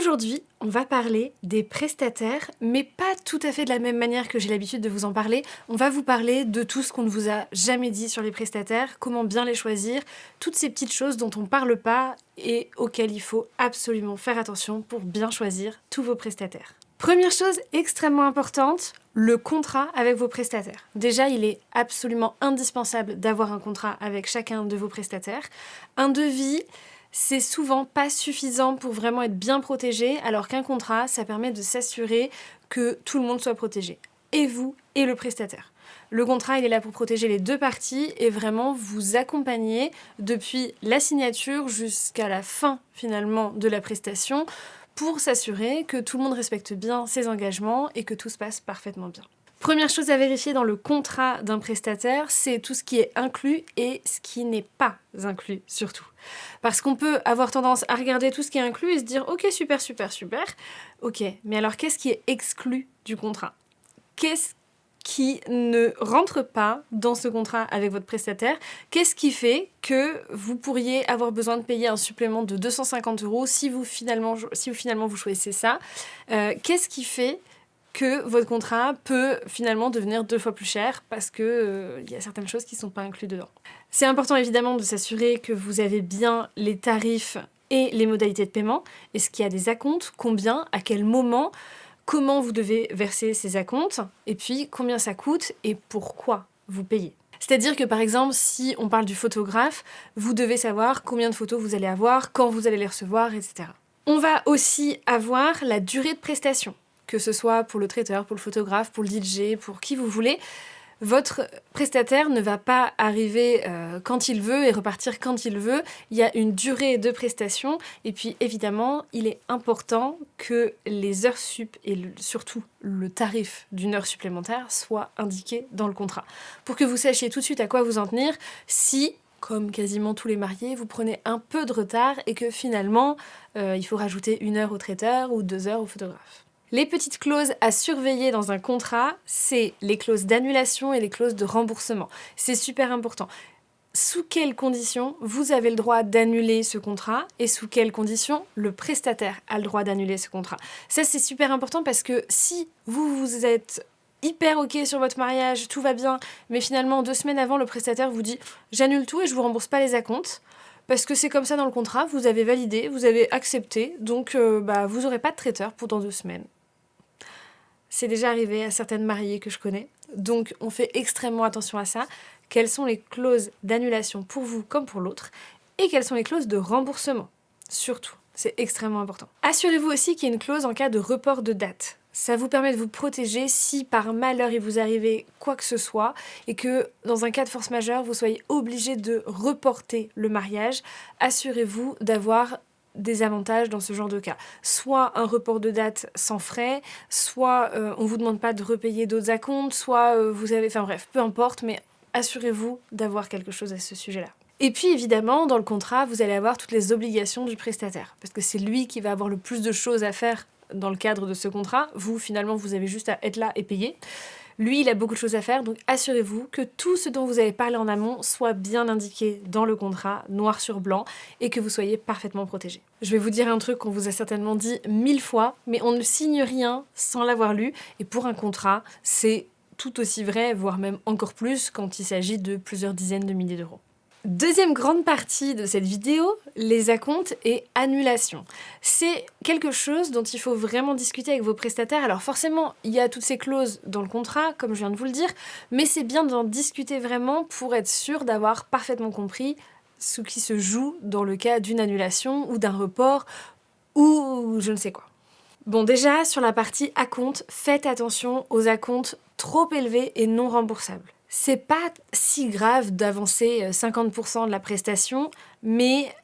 Aujourd'hui, on va parler des prestataires, mais pas tout à fait de la même manière que j'ai l'habitude de vous en parler. On va vous parler de tout ce qu'on ne vous a jamais dit sur les prestataires, comment bien les choisir, toutes ces petites choses dont on ne parle pas et auxquelles il faut absolument faire attention pour bien choisir tous vos prestataires. Première chose extrêmement importante, le contrat avec vos prestataires. Déjà, il est absolument indispensable d'avoir un contrat avec chacun de vos prestataires. Un devis, c'est souvent pas suffisant pour vraiment être bien protégé, alors qu'un contrat, ça permet de s'assurer que tout le monde soit protégé, et vous et le prestataire. Le contrat, il est là pour protéger les deux parties et vraiment vous accompagner depuis la signature jusqu'à la fin finalement de la prestation pour s'assurer que tout le monde respecte bien ses engagements et que tout se passe parfaitement bien. Première chose à vérifier dans le contrat d'un prestataire, c'est tout ce qui est inclus et ce qui n'est pas inclus surtout. Parce qu'on peut avoir tendance à regarder tout ce qui est inclus et se dire « Ok, super, super, super. Ok, mais alors qu'est-ce qui est exclu du contrat ? Qu'est-ce qui ne rentre pas dans ce contrat avec votre prestataire? Qu'est-ce qui fait que vous pourriez avoir besoin de payer un supplément de 250 € si vous finalement vous choisissez ça? Qu'est-ce qui fait que votre contrat peut finalement devenir 2 fois plus cher parce que y a certaines choses qui ne sont pas incluses dedans. C'est important évidemment de s'assurer que vous avez bien les tarifs et les modalités de paiement. Est-ce qu'il y a des acomptes? Combien? À quel moment? Comment vous devez verser ces acomptes? Et puis combien ça coûte et pourquoi vous payez? C'est-à-dire que par exemple, si on parle du photographe, vous devez savoir combien de photos vous allez avoir, quand vous allez les recevoir, etc. On va aussi avoir la durée de prestation. Que ce soit pour le traiteur, pour le photographe, pour le DJ, pour qui vous voulez, votre prestataire ne va pas arriver quand il veut et repartir quand il veut. Il y a une durée de prestation et puis évidemment, il est important que les heures sup et surtout le tarif d'une heure supplémentaire soient indiqués dans le contrat pour que vous sachiez tout de suite à quoi vous en tenir si, comme quasiment tous les mariés, vous prenez un peu de retard et que finalement, il faut rajouter 1 heure au traiteur ou 2 heures au photographe. Les petites clauses à surveiller dans un contrat, c'est les clauses d'annulation et les clauses de remboursement. C'est super important. Sous quelles conditions vous avez le droit d'annuler ce contrat et sous quelles conditions le prestataire a le droit d'annuler ce contrat. Ça, c'est super important parce que si vous êtes hyper OK sur votre mariage, tout va bien, mais finalement 2 semaines avant, le prestataire vous dit « j'annule tout et je vous rembourse pas les acomptes », parce que c'est comme ça dans le contrat, vous avez validé, vous avez accepté, donc vous n'aurez pas de traiteur pendant 2 semaines. C'est déjà arrivé à certaines mariées que je connais. Donc, on fait extrêmement attention à ça. Quelles sont les clauses d'annulation pour vous comme pour l'autre? Et quelles sont les clauses de remboursement? Surtout, c'est extrêmement important. Assurez-vous aussi qu'il y a une clause en cas de report de date. Ça vous permet de vous protéger si par malheur il vous arrivait quoi que ce soit et que dans un cas de force majeure, vous soyez obligé de reporter le mariage. Assurez-vous d'avoir des avantages dans ce genre de cas. Soit un report de date sans frais, soit on vous demande pas de repayer d'autres acomptes, soit vous avez... Enfin bref, peu importe, mais assurez-vous d'avoir quelque chose à ce sujet-là. Et puis évidemment, dans le contrat, vous allez avoir toutes les obligations du prestataire, parce que c'est lui qui va avoir le plus de choses à faire dans le cadre de ce contrat. Vous, finalement, vous avez juste à être là et payer. Lui, il a beaucoup de choses à faire, donc assurez-vous que tout ce dont vous avez parlé en amont soit bien indiqué dans le contrat, noir sur blanc, et que vous soyez parfaitement protégé. Je vais vous dire un truc qu'on vous a certainement dit 1000 fois, mais on ne signe rien sans l'avoir lu, et pour un contrat, c'est tout aussi vrai, voire même encore plus, quand il s'agit de plusieurs dizaines de milliers d'euros. Deuxième grande partie de cette vidéo, les acomptes et annulations. C'est quelque chose dont il faut vraiment discuter avec vos prestataires. Alors forcément, il y a toutes ces clauses dans le contrat, comme je viens de vous le dire, mais c'est bien d'en discuter vraiment pour être sûr d'avoir parfaitement compris ce qui se joue dans le cas d'une annulation ou d'un report ou je ne sais quoi. Bon, déjà, sur la partie acompte, faites attention aux acomptes trop élevés et non remboursables. C'est pas si grave d'avancer 50% de la prestation, mais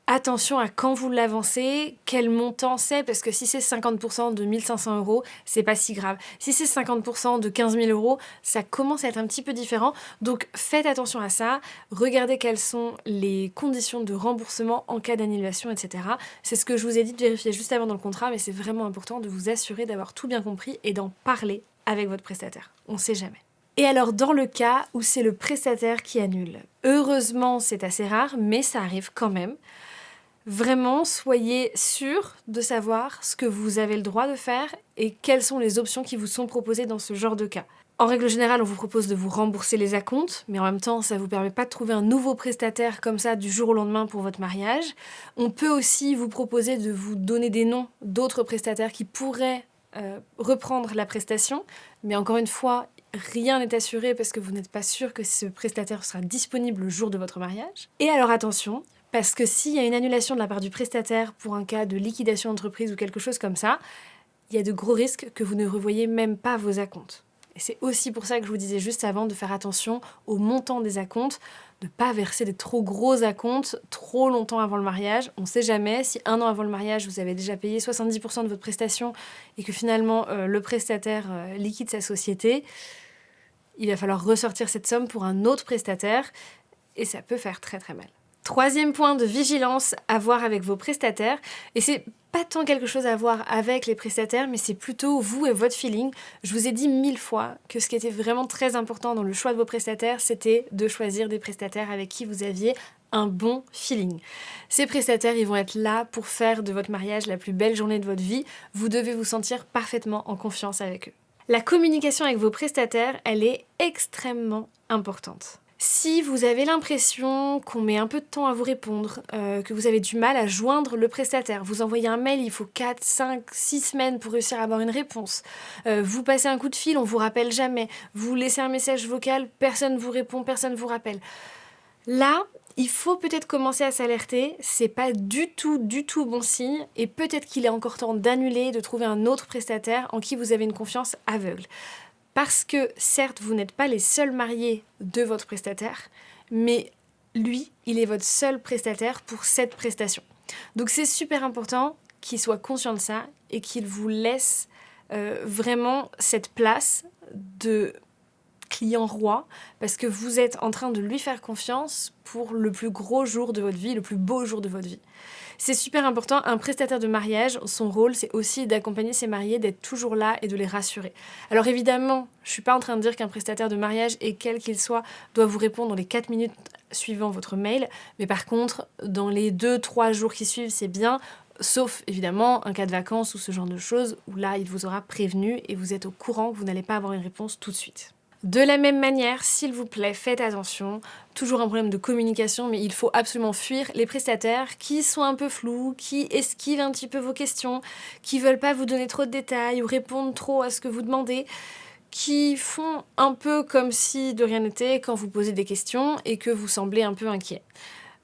attention à quand vous l'avancez, quel montant c'est, parce que si c'est 50% de 1 500 €, c'est pas si grave. Si c'est 50% de 15 000 €, ça commence à être un petit peu différent. Donc faites attention à ça, regardez quelles sont les conditions de remboursement en cas d'annulation, etc. C'est ce que je vous ai dit de vérifier juste avant dans le contrat, mais c'est vraiment important de vous assurer d'avoir tout bien compris et d'en parler avec votre prestataire. On sait jamais. Et alors dans le cas où c'est le prestataire qui annule, heureusement c'est assez rare, mais ça arrive quand même, Vraiment, soyez sûr de savoir ce que vous avez le droit de faire et quelles sont les options qui vous sont proposées dans ce genre de cas. En règle générale, on vous propose de vous rembourser les acomptes, mais en même temps, ça ne vous permet pas de trouver un nouveau prestataire comme ça du jour au lendemain pour votre mariage. On peut aussi vous proposer de vous donner des noms d'autres prestataires qui pourraient reprendre la prestation, mais encore une fois, rien n'est assuré parce que vous n'êtes pas sûr que ce prestataire sera disponible le jour de votre mariage. Et alors attention, parce que s'il y a une annulation de la part du prestataire pour un cas de liquidation d'entreprise ou quelque chose comme ça, il y a de gros risques que vous ne revoyez même pas vos acomptes. Et c'est aussi pour ça que je vous disais juste avant de faire attention au montant des acomptes, de ne pas verser des trop gros acomptes trop longtemps avant le mariage. On ne sait jamais, si 1 an avant le mariage, vous avez déjà payé 70% de votre prestation et que finalement le prestataire liquide sa société, il va falloir ressortir cette somme pour un autre prestataire et ça peut faire très très mal. Troisième point de vigilance à voir avec vos prestataires, et c'est pas tant quelque chose à voir avec les prestataires, mais c'est plutôt vous et votre feeling. Je vous ai dit 1000 fois que ce qui était vraiment très important dans le choix de vos prestataires, c'était de choisir des prestataires avec qui vous aviez un bon feeling. Ces prestataires, ils vont être là pour faire de votre mariage la plus belle journée de votre vie. Vous devez vous sentir parfaitement en confiance avec eux. La communication avec vos prestataires, elle est extrêmement importante. Si vous avez l'impression qu'on met un peu de temps à vous répondre, que vous avez du mal à joindre le prestataire, vous envoyez un mail, il faut 4, 5, 6 semaines pour réussir à avoir une réponse, vous passez un coup de fil, on vous rappelle jamais, vous laissez un message vocal, personne vous répond, personne vous rappelle. Là, il faut peut-être commencer à s'alerter, c'est pas du tout bon signe, et peut-être qu'il est encore temps d'annuler, de trouver un autre prestataire en qui vous avez une confiance aveugle. Parce que, certes, vous n'êtes pas les seuls mariés de votre prestataire, mais lui, il est votre seul prestataire pour cette prestation. Donc c'est super important qu'il soit conscient de ça et qu'il vous laisse vraiment cette place de client roi, parce que vous êtes en train de lui faire confiance pour le plus gros jour de votre vie, le plus beau jour de votre vie. C'est super important, un prestataire de mariage, son rôle, c'est aussi d'accompagner ses mariés, d'être toujours là et de les rassurer. Alors évidemment, je suis pas en train de dire qu'un prestataire de mariage, et quel qu'il soit, doit vous répondre dans les 4 minutes suivant votre mail, mais par contre, dans les 2-3 jours qui suivent, c'est bien, sauf évidemment un cas de vacances ou ce genre de choses, où là, il vous aura prévenu et vous êtes au courant que vous n'allez pas avoir une réponse tout de suite. De la même manière, s'il vous plaît, faites attention, toujours un problème de communication, mais il faut absolument fuir les prestataires qui sont un peu flous, qui esquivent un petit peu vos questions, qui veulent pas vous donner trop de détails ou répondre trop à ce que vous demandez, qui font un peu comme si de rien n'était quand vous posez des questions et que vous semblez un peu inquiet.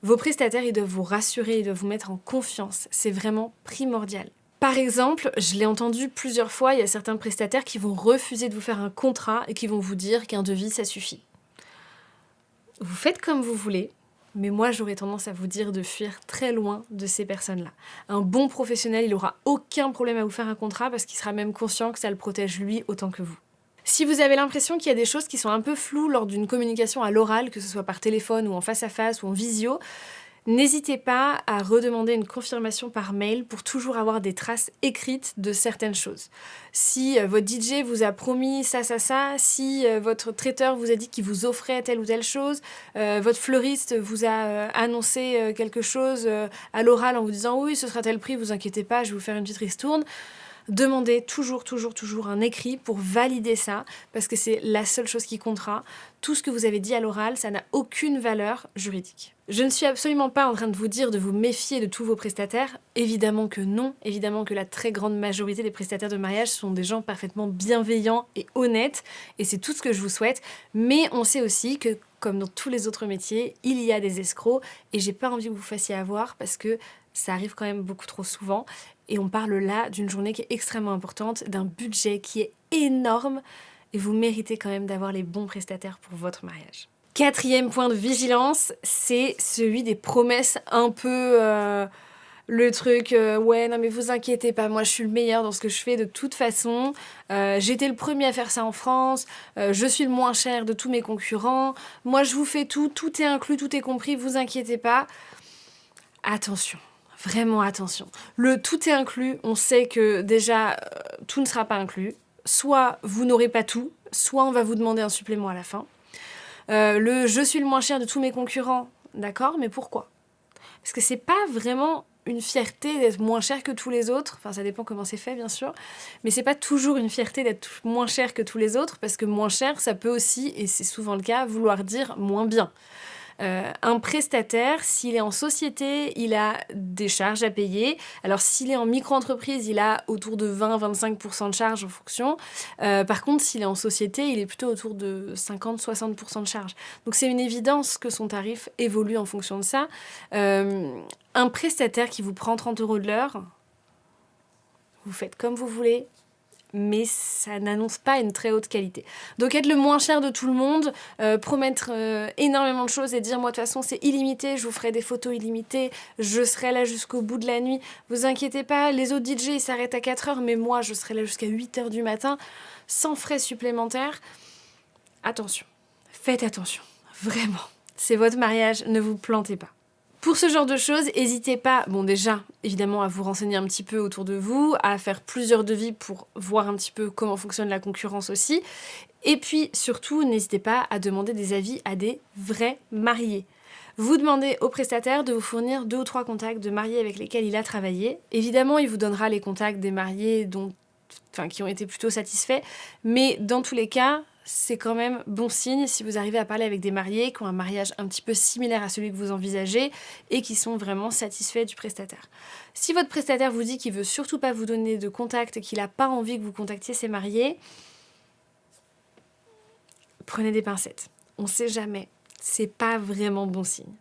Vos prestataires, ils doivent vous rassurer, ils doivent vous mettre en confiance, c'est vraiment primordial. Par exemple, je l'ai entendu plusieurs fois, il y a certains prestataires qui vont refuser de vous faire un contrat et qui vont vous dire qu'un devis, ça suffit. Vous faites comme vous voulez, mais moi j'aurais tendance à vous dire de fuir très loin de ces personnes-là. Un bon professionnel, il n'aura aucun problème à vous faire un contrat parce qu'il sera même conscient que ça le protège lui autant que vous. Si vous avez l'impression qu'il y a des choses qui sont un peu floues lors d'une communication à l'oral, que ce soit par téléphone ou en face à face ou en visio, n'hésitez pas à redemander une confirmation par mail pour toujours avoir des traces écrites de certaines choses. Si votre DJ vous a promis ça, si votre traiteur vous a dit qu'il vous offrait telle ou telle chose, votre fleuriste vous a annoncé quelque chose à l'oral en vous disant oui, ce sera tel prix, vous inquiétez pas, je vais vous faire une petite ristourne. Demandez toujours un écrit pour valider ça, parce que c'est la seule chose qui comptera. Tout ce que vous avez dit à l'oral, ça n'a aucune valeur juridique. Je ne suis absolument pas en train de vous dire de vous méfier de tous vos prestataires. Évidemment que non. Évidemment que la très grande majorité des prestataires de mariage sont des gens parfaitement bienveillants et honnêtes, et c'est tout ce que je vous souhaite. Mais on sait aussi que, comme dans tous les autres métiers, il y a des escrocs, et j'ai pas envie que vous fassiez avoir, parce que ça arrive quand même beaucoup trop souvent. Et on parle là d'une journée qui est extrêmement importante, d'un budget qui est énorme, et vous méritez quand même d'avoir les bons prestataires pour votre mariage. Quatrième point de vigilance, c'est celui des promesses un peu... le truc, ouais, non mais vous inquiétez pas, moi je suis le meilleur dans ce que je fais de toute façon, j'étais le premier à faire ça en France, je suis le moins cher de tous mes concurrents, moi je vous fais tout, tout est inclus, tout est compris, vous inquiétez pas. Attention. Vraiment attention. Le tout est inclus, on sait que déjà tout ne sera pas inclus. Soit vous n'aurez pas tout, soit on va vous demander un supplément à la fin. Je suis le moins cher de tous mes concurrents, d'accord, mais pourquoi ? Parce que c'est pas vraiment une fierté d'être moins cher que tous les autres. Enfin, ça dépend comment c'est fait, bien sûr. Mais c'est pas toujours une fierté d'être moins cher que tous les autres, parce que moins cher, ça peut aussi, et c'est souvent le cas, vouloir dire moins bien. Un prestataire, s'il est en société, il a des charges à payer. Alors, s'il est en micro-entreprise, il a autour de 20-25% de charges en fonction. Par contre, s'il est en société, il est plutôt autour de 50-60% de charges. Donc, c'est une évidence que son tarif évolue en fonction de ça. Un prestataire qui vous prend 30 € de l'heure, vous faites comme vous voulez, mais ça n'annonce pas une très haute qualité. Donc être le moins cher de tout le monde, promettre énormément de choses et dire moi de toute façon c'est illimité, je vous ferai des photos illimitées, je serai là jusqu'au bout de la nuit, vous inquiétez pas, les autres DJ ils s'arrêtent à 4 heures, mais moi je serai là jusqu'à 8 heures du matin, sans frais supplémentaires. Attention, faites attention, vraiment, c'est votre mariage, ne vous plantez pas. Pour ce genre de choses, n'hésitez pas, bon déjà, évidemment, à vous renseigner un petit peu autour de vous, à faire plusieurs devis pour voir un petit peu comment fonctionne la concurrence aussi. Et puis, surtout, n'hésitez pas à demander des avis à des vrais mariés. Vous demandez au prestataire de vous fournir 2 ou 3 contacts de mariés avec lesquels il a travaillé. Évidemment, il vous donnera les contacts des mariés qui ont été plutôt satisfaits, mais dans tous les cas, c'est quand même bon signe si vous arrivez à parler avec des mariés qui ont un mariage un petit peu similaire à celui que vous envisagez et qui sont vraiment satisfaits du prestataire. Si votre prestataire vous dit qu'il veut surtout pas vous donner de contact et qu'il n'a pas envie que vous contactiez ses mariés, prenez des pincettes. On sait jamais. C'est pas vraiment bon signe.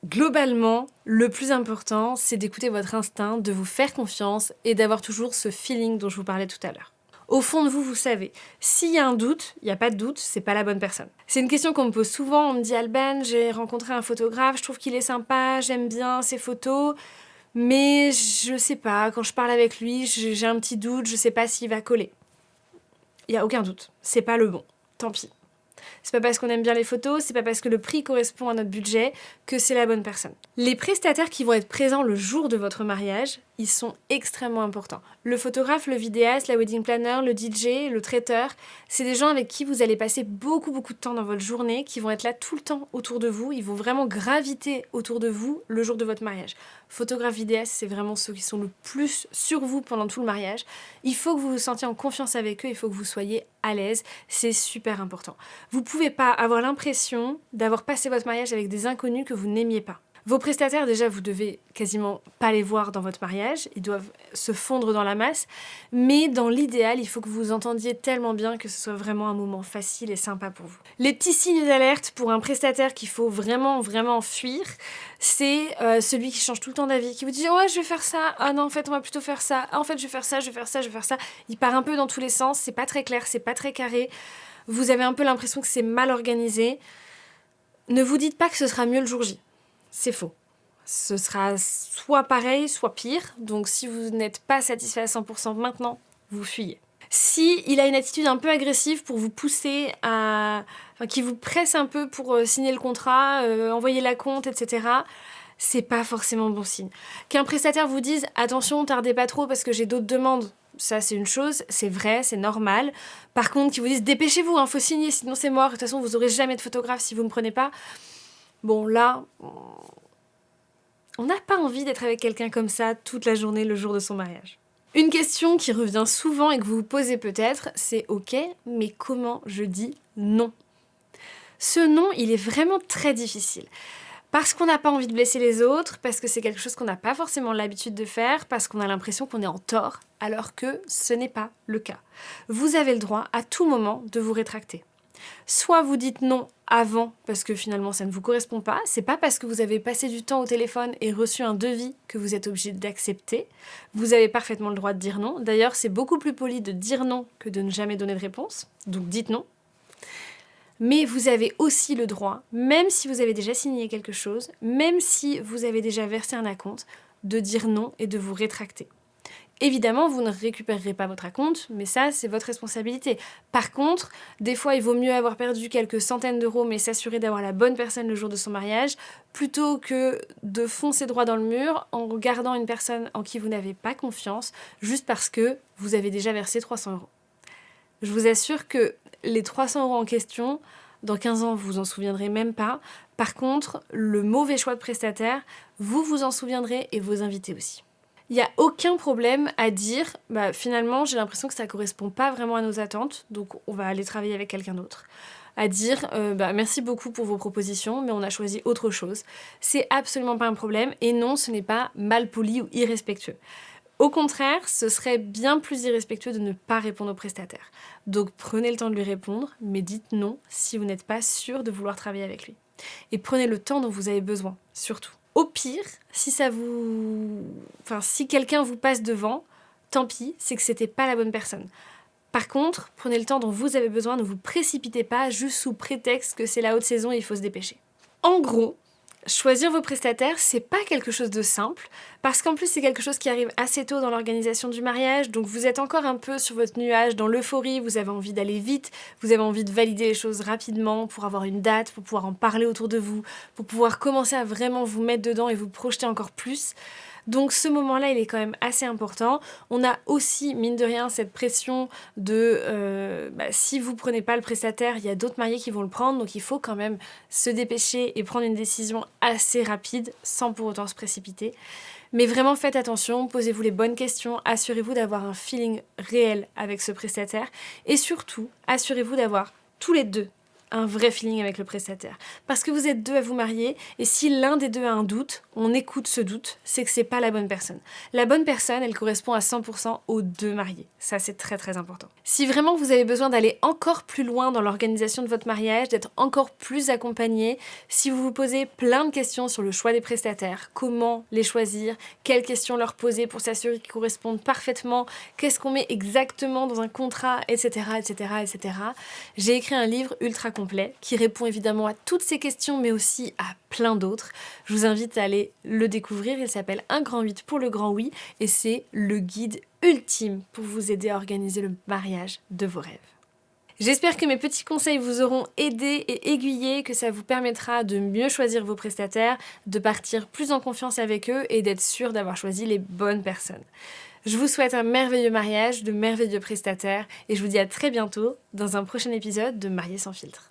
Globalement, le plus important, c'est d'écouter votre instinct, de vous faire confiance et d'avoir toujours ce feeling dont je vous parlais tout à l'heure. Au fond de vous, vous savez. S'il y a un doute, il n'y a pas de doute, c'est pas la bonne personne. C'est une question qu'on me pose souvent. On me dit Alban, j'ai rencontré un photographe, je trouve qu'il est sympa, j'aime bien ses photos, mais je sais pas, quand je parle avec lui, j'ai un petit doute, je sais pas s'il va coller. Il n'y a aucun doute, c'est pas le bon. Tant pis. C'est pas parce qu'on aime bien les photos, c'est pas parce que le prix correspond à notre budget que c'est la bonne personne. Les prestataires qui vont être présents le jour de votre mariage, ils sont extrêmement importants. Le photographe, le vidéaste, la wedding planner, le DJ, le traiteur, c'est des gens avec qui vous allez passer beaucoup de temps dans votre journée, qui vont être là tout le temps autour de vous, ils vont vraiment graviter autour de vous le jour de votre mariage. Photographe, vidéaste, c'est vraiment ceux qui sont le plus sur vous pendant tout le mariage. Il faut que vous vous sentiez en confiance avec eux, il faut que vous soyez à l'aise, c'est super important. Vous pouvez pas avoir l'impression d'avoir passé votre mariage avec des inconnus que vous n'aimiez pas. Vos prestataires, déjà, vous devez quasiment pas les voir dans votre mariage, ils doivent se fondre dans la masse, mais dans l'idéal, il faut que vous vous entendiez tellement bien que ce soit vraiment un moment facile et sympa pour vous. Les petits signes d'alerte pour un prestataire qu'il faut vraiment fuir, c'est celui qui change tout le temps d'avis, qui vous dit « Ouais, je vais faire ça, ah non, en fait, on va plutôt faire ça, ah, en fait, je vais faire ça, je vais faire ça, je vais faire ça ». Il part un peu dans tous les sens, c'est pas très clair, c'est pas très carré, vous avez un peu l'impression que c'est mal organisé. Ne vous dites pas que ce sera mieux le jour J. C'est faux. Ce sera soit pareil, soit pire. Donc si vous n'êtes pas satisfait à 100% maintenant, vous fuyez. Si il a une attitude un peu agressive pour vous pousser qui vous presse un peu pour signer le contrat, envoyer la compte, etc., c'est pas forcément bon signe. Qu'un prestataire vous dise « Attention, tardez pas trop parce que j'ai d'autres demandes », ça c'est une chose, c'est vrai, c'est normal. Par contre, qu'ils vous disent « Dépêchez-vous, faut signer, sinon c'est mort, de toute façon vous aurez jamais de photographe si vous me prenez pas », bon là, on n'a pas envie d'être avec quelqu'un comme ça toute la journée le jour de son mariage. Une question qui revient souvent et que vous vous posez peut-être, c'est « Ok, mais comment je dis non ?» Ce non, il est vraiment très difficile. Parce qu'on n'a pas envie de blesser les autres, parce que c'est quelque chose qu'on n'a pas forcément l'habitude de faire, parce qu'on a l'impression qu'on est en tort, alors que ce n'est pas le cas. Vous avez le droit à tout moment de vous rétracter. Soit vous dites non avant parce que finalement ça ne vous correspond pas, c'est pas parce que vous avez passé du temps au téléphone et reçu un devis que vous êtes obligé d'accepter. Vous avez parfaitement le droit de dire non. D'ailleurs, c'est beaucoup plus poli de dire non que de ne jamais donner de réponse. Donc dites non. Mais vous avez aussi le droit, même si vous avez déjà signé quelque chose, même si vous avez déjà versé un acompte, de dire non et de vous rétracter. Évidemment, vous ne récupérerez pas votre acompte, mais ça, c'est votre responsabilité. Par contre, des fois, il vaut mieux avoir perdu quelques centaines d'euros, mais s'assurer d'avoir la bonne personne le jour de son mariage, plutôt que de foncer droit dans le mur en regardant une personne en qui vous n'avez pas confiance, juste parce que vous avez déjà versé 300 euros. Je vous assure que les 300 euros en question, dans 15 ans, vous vous en souviendrez même pas. Par contre, le mauvais choix de prestataire, vous vous en souviendrez et vos invités aussi. Il n'y a aucun problème à dire, finalement, j'ai l'impression que ça ne correspond pas vraiment à nos attentes, donc on va aller travailler avec quelqu'un d'autre. À dire, merci beaucoup pour vos propositions, mais on a choisi autre chose. C'est absolument pas un problème, et non, ce n'est pas mal poli ou irrespectueux. Au contraire, ce serait bien plus irrespectueux de ne pas répondre au prestataire. Donc prenez le temps de lui répondre, mais dites non si vous n'êtes pas sûr de vouloir travailler avec lui. Et prenez le temps dont vous avez besoin, surtout. Au pire, si quelqu'un vous passe devant, tant pis, c'est que c'était pas la bonne personne. Par contre, prenez le temps dont vous avez besoin, ne vous précipitez pas juste sous prétexte que c'est la haute saison et il faut se dépêcher. En gros, choisir vos prestataires, c'est pas quelque chose de simple, parce qu'en plus c'est quelque chose qui arrive assez tôt dans l'organisation du mariage, donc vous êtes encore un peu sur votre nuage, dans l'euphorie, vous avez envie d'aller vite, vous avez envie de valider les choses rapidement pour avoir une date, pour pouvoir en parler autour de vous, pour pouvoir commencer à vraiment vous mettre dedans et vous projeter encore plus. Donc ce moment-là, il est quand même assez important. On a aussi, mine de rien, cette pression de si vous prenez pas le prestataire, il y a d'autres mariés qui vont le prendre, donc il faut quand même se dépêcher et prendre une décision assez rapide, sans pour autant se précipiter. Mais vraiment faites attention, posez-vous les bonnes questions, assurez-vous d'avoir un feeling réel avec ce prestataire et surtout, assurez-vous d'avoir tous les deux un vrai feeling avec le prestataire. Parce que vous êtes deux à vous marier, et si l'un des deux a un doute, on écoute ce doute, c'est que c'est pas la bonne personne. La bonne personne, elle correspond à 100% aux deux mariés. Ça, c'est très très important. Si vraiment vous avez besoin d'aller encore plus loin dans l'organisation de votre mariage, d'être encore plus accompagné, si vous vous posez plein de questions sur le choix des prestataires, comment les choisir, quelles questions leur poser pour s'assurer qu'ils correspondent parfaitement, qu'est-ce qu'on met exactement dans un contrat, etc., etc., etc., j'ai écrit un livre ultra complet qui répond évidemment à toutes ces questions mais aussi à plein d'autres. Je vous invite à aller le découvrir, il s'appelle Un grand 8 pour le grand oui et c'est le guide ultime pour vous aider à organiser le mariage de vos rêves. J'espère que mes petits conseils vous auront aidé et aiguillé, que ça vous permettra de mieux choisir vos prestataires, de partir plus en confiance avec eux et d'être sûr d'avoir choisi les bonnes personnes. Je vous souhaite un merveilleux mariage, de merveilleux prestataires et je vous dis à très bientôt dans un prochain épisode de Mariés sans filtre.